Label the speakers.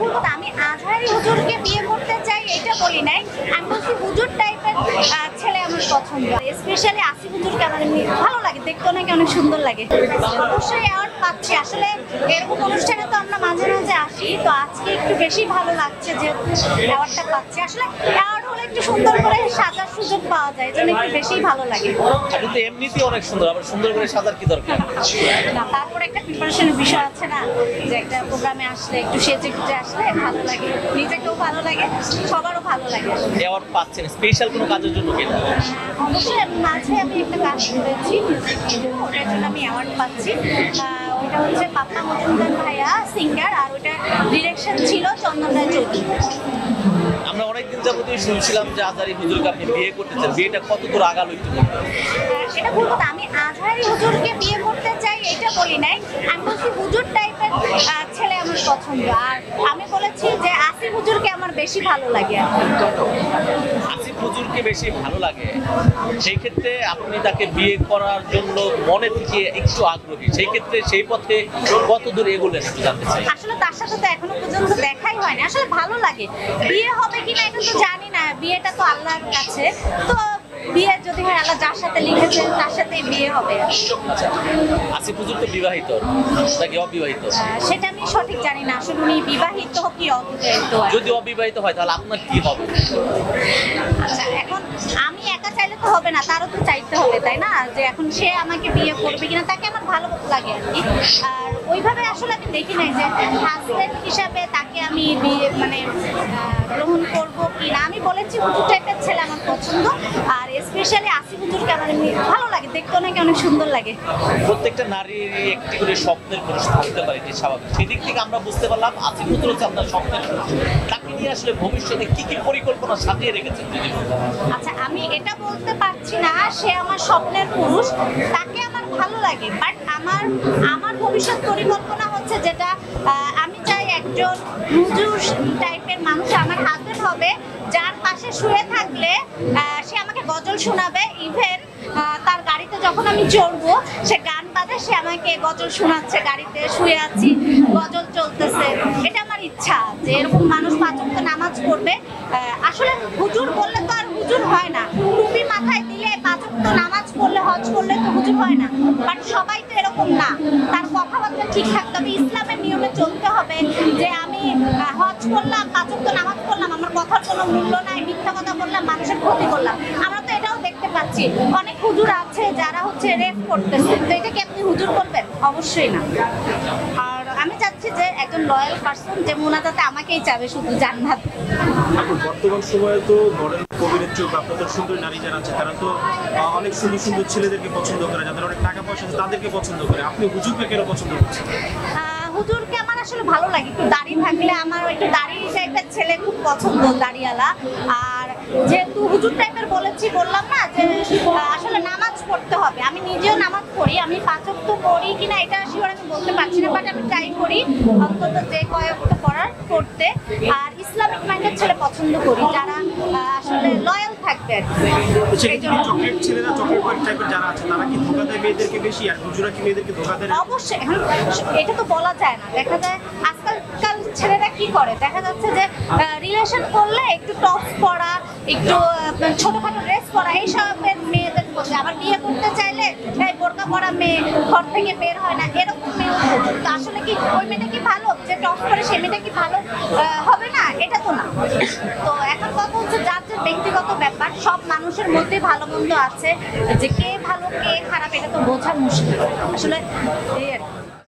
Speaker 1: বলবো না, আমি আজহারি হুজুরকে বিয়ে করতে চাই এটা বলি নাই, আমি বলছি হুজুর টাইপের ছেলে আমার পছন্দ। স্পেশালি আসিফ হুজুরকে আমার এমনি ভালো লাগে, দেখতে নাকি অনেক সুন্দর লাগে। অবশ্যই অ্যাওয়ার্ড পাচ্ছি, আসলে এরকম অনুষ্ঠানে তো আমরা মাঝে মাঝে আসি, তো আজকে একটু বেশি ভালো লাগছে যেহেতু অ্যাওয়ার্ডটা পাচ্ছি। আসলে অ্যাওয়ার্ড হলে একটু সুন্দর করে সাজার সুযোগ পাওয়া যায়, এজন্য একটু বেশি ভালো লাগে।
Speaker 2: আপনি তো এমনিতেই অনেক সুন্দর, আবার সুন্দর করে সাজার কি দরকার?
Speaker 1: না, তারপর একটা প্রিপারেশনের বিষয় আছে না, যে একটা প্রোগ্রামে আসলে একটু সেজে গুজে আসলে ভালো লাগে, নিজেকেও ভালো লাগে, সবারও ভালো লাগে।
Speaker 2: অ্যাওয়ার্ড পাচ্ছেন স্পেশাল কোনো কাজের জন্য কিনা?
Speaker 1: অবশ্যই মাঝে আমি একটা কাজ করেছি, ওটার জন্য আমি অ্যাওয়ার্ড পাচ্ছি। ওইটা হচ্ছে পাপ্পা মজুমদার ভাইয়া সিঙ্গার, আর ওইটা ডিরেকশন ছিল চন্দন রায় চৌধুরী।
Speaker 2: আমরা অনেকদিন যাবতীয় শুনছিলাম যে আজহারি হুজুরকে আপনি বিয়ে করতে চান, বিয়েটা কত দূর আগালো একটু বলবেন?
Speaker 1: এটা বলবো না, আমি আজহারি হুজুরকে বিয়ে করতে চাই এটা বলি নাই, আমি বলছি হুজুর টাইপের ছেলে আমার পছন্দ। আর আমি বলেছি যে আসিফ হুজুরকে আমার বেশি ভালো লাগে।
Speaker 2: আসিফ হুজুরকে বেশি ভালো লাগে, সেই ক্ষেত্রে আপনি তাকে বিয়ে করার জন্য মনে থেকে একটু আগ্রহী, সেই ক্ষেত্রে সেই পথে কত দূর এগোলেন একটু জানতে চাই।
Speaker 1: আসলে তার সাথে তো এখনো পর্যন্ত দেখাই হয়নি, আসলে ভালো লাগে। বিয়ে হবে কিনা এটা তো জানি না, বিয়েটা তো আল্লাহর কাছে, তো বিয়ে যদি হয় আল্লাহ যার সাথে লিখেছেন তার সাথেই বিয়ে হবে।
Speaker 2: আচ্ছা, আসিফ হুজুর তো বিবাহিত নাকি অবিবাহিত?
Speaker 1: সেটা আমি সঠিক জানি না, আসলে উনি বিবাহিত কি অবিবাহিত।
Speaker 2: যদি অবিবাহিত হয় তাহলে আপনার কি হবে?
Speaker 1: আচ্ছা, এখন আমি একা চাইলে তো হবে না, তারও তো চাইতে হবে, তাই না? যে এখন সে আমাকে বিয়ে করবে কিনা, তাকে আমার ভালো লাগে আর কি। আর ওইভাবে আসলে আমি দেখি নাই যে হাজবেন্ড হিসাবে তাকে আমি বিয়ে মানে গ্রহণ করবো কিনা। আমি বলেছি হুজুর টাইপের ছেলে আমার পছন্দ, আর স্পেশালি আসিফ হুজুরকে আমার এমনি ভালো লাগে, দেখতে নাকি অনেক সুন্দর লাগে।
Speaker 2: প্রত্যেকটা নারীর একটি করে স্বপ্নের পুরুষ থাকতে পারে, এটি স্বাভাবিক। সেদিক থেকে আমরা বুঝতে পারলাম আসিফ হুজুর হচ্ছে আপনার স্বপ্নের পুরুষ। তাকে নিয়ে আসলে ভবিষ্যতে কি কি পরিকল্পনা সাজিয়ে রেখেছেন যদি বলেন?
Speaker 1: আচ্ছা, আমি এটা বলতে পারছি না সে আমার স্বপ্নের পুরুষ, তাকে আমার ভালো লাগে, বাট আমার ভবিষ্যৎ পরিকল্পনা হচ্ছে যেটা আমি চাই একজন হুজুর টাইপের মানুষ আমার হাজবেন্ড হবে, যার পাশে শুয়ে থাকলে সে আমাকে গজল শোনাবে। ইভেন তার গাড়িতে যখন আমি চড়বো সে গান বাজে, সে আমাকে গজল শোনাচ্ছে, গাড়িতে শুয়ে আছি গজল চলতেছে। এটা আমার ইচ্ছা যে এরকম মানুষ পাঁচ ওয়াক্ত নামাজ পড়বে। আসলে হুজুর বললে তো আর হুজুর হয় না, টুপি মাথায় দিলে পাঁচ ওয়াক্ত নামাজ পড়লে হজ করলে তো হুজুর হয় না। বাট সবাই তো এরকম না, তার কথাবার্তা ঠিক থাকতে হবে, ইসলামের নিয়মে চলতে হবে। যে আমি হজ করলাম, পাঁচ ওয়াক্ত নামাজ পড়লাম, আমার কথার কোনো মূল্য নাই, মিথ্যা কথা বললাম, মানুষের ক্ষতি করলাম। আমরা তো এটাও দেখতে পাচ্ছি অনেক হুজুর আছে যারা হচ্ছে রেপ করতেছে, তো এটা কি আপনি হুজুর বলবেন? অবশ্যই না। আর আমি চাচ্ছি যে একজন লয়াল পার্সন যে মুনাজাতে আমাকেই চাবে শুধু জান্নাত।
Speaker 3: এখন বর্তমান সময়ে তো মডেল অভিনেত্রী বা আপনাদের সুন্দর নারী যারা আছে তারা তো অনেক সুন্দর সুন্দর ছেলেদেরকে পছন্দ করে, যাদের অনেক টাকা পয়সা আছে তাদেরকে পছন্দ করে। আপনি হুজুরকে কেন পছন্দ করছেন?
Speaker 1: হুজুরকে আমার আসলে ভালো লাগে, একটু দাড়ি থাকলে, আমার একটু দাড়ি টাইপের ছেলে খুব পছন্দ, দাড়িওয়ালা। আর যেহেতু হুজুর টাইপের বললাম না যে আসলে নামাজ পড়তে হবে, আমি নিজেও নামাজ পড়ি, আমি পাঁচ ওয়াক্ত পড়ি কিনা এটা শিওর আমি বলতে পারছি না, বাট আমি ট্রাই করি অন্তত যে কয়েক করতে। আর ইসলামিক মাইন্ডের ছেলে পছন্দ করি, যারা আসলে লয়াল থাকবে।
Speaker 3: চকলেট ছেলেরা, চকলেট বয় টাইপের যারা আছে তারা কি ধোঁকা দেয় মেয়েদেরকে বেশি, আর হুজুরা কি মেয়েদেরকে ধোঁকা দেয়?
Speaker 1: অবশ্যই, এখন এটা তো বলা যায় না। দেখা যায় আজকাল ছেলেরা কি করে, দেখা যাচ্ছে যে রিলেশন করলে একটু টপস পরা, একটু ছোটখাটো ড্রেস পরা, এইসবের মেয়েদের মধ্যে। আবার বিয়ে করতে চাইলে বোরকা পরা মেয়ে ঘর থেকে বের হয় না, এরকম মেয়ে। তো আসলে কি ওই মেয়েটা কি ভালো, যে টপস পরে সে মেয়েটা কি ভালো হবে না? এটা তো না। তো এখন কথা হচ্ছে যার যার ব্যক্তিগত ব্যাপার, সব মানুষের মধ্যে ভালো মন্দ আছে, যে কে ভালো কে খারাপ এটা তো বোঝা মুশকিল আসলে।